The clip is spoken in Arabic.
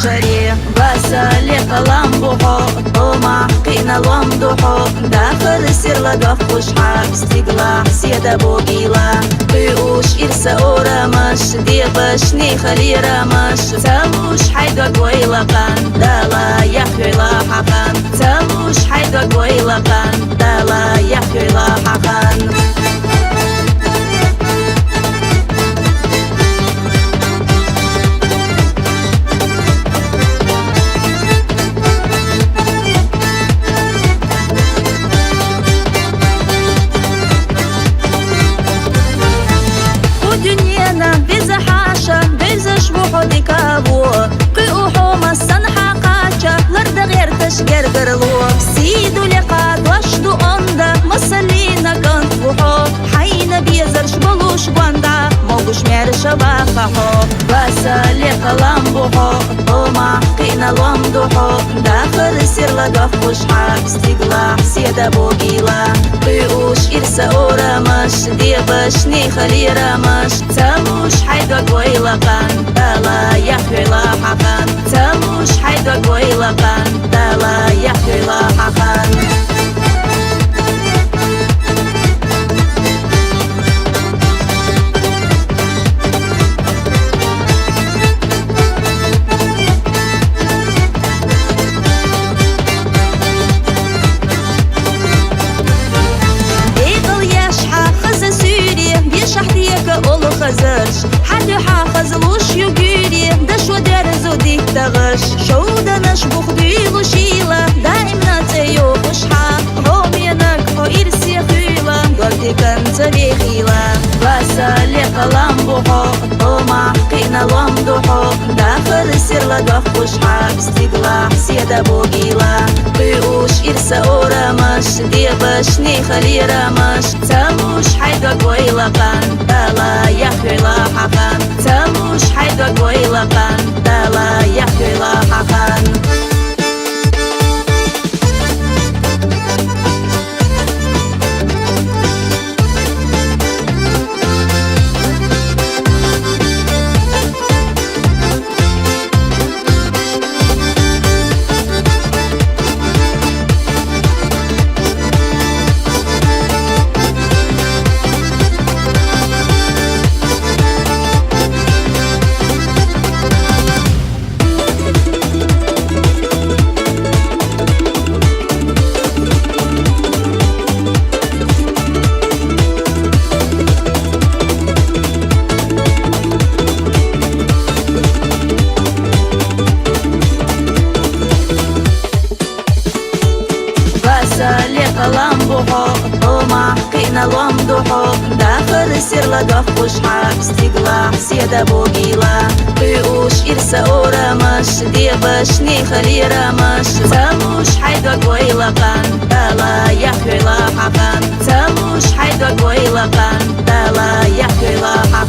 شري بسالق لامبوحو طمع قينا لامدوحو داخل السر لقف وشحا استقلاع سيادة بوغيلا بيوش إرسا أورامش ديبش نيخلي رامش تاموش حيدوك ويلقان دالا يحكي لاحقان تاموش حيدوك ويلقان دالا يحكي لاحقان بيزا حاشا بيزا شبوحو ديكابو قيوحو مسان حقاشا لرد غير تشجر قرلو سيدو لقاد واشدو أندا مسالينا كانت بوحو حينا بيزر شبلوش باندا موغوش ميرشا باقاحو باسا لقلام بوحو طمع قينا لامدوحو داخل السر لقف وشحا استقلاع سيادة بوغيلا قيوش إرسا أورامش ديبش نيخلي رامش تاموش حيدوك ويلقان دالا يحكي لاحقان تاموش حيدوك ويلقان دالا يحكي لاحقان حد حافظ لوش يجيري دش ودرزو ديك تغش شو دنش بخدي وشيلة دائما تيو بشحا رومي نكحو إرسي خيلة قلتي كنت بخيلة بسالق لامبوحو طمع قينا لامدوحو داخل السر لقف بشحا استقلاع سيادة بوغيلة قيوش إرسا أورامش ديبش نيخلي رامش تاموش حيدوك ويلقان دالا يحكي لاحقان تاموش حيدوك ويلقان دالا يحكي لاحقان لامبوحو طمع قينا لامدوحو داخل السر لقف وشحا استقلاع سيادة بوغيلا قيوش إرسا أورامش ديبش نيخلي رامش تاموش حيدوك ويلقان دالا يحكي لاحقان تاموش حيدوك ويلقان دالا يحكي لاحقان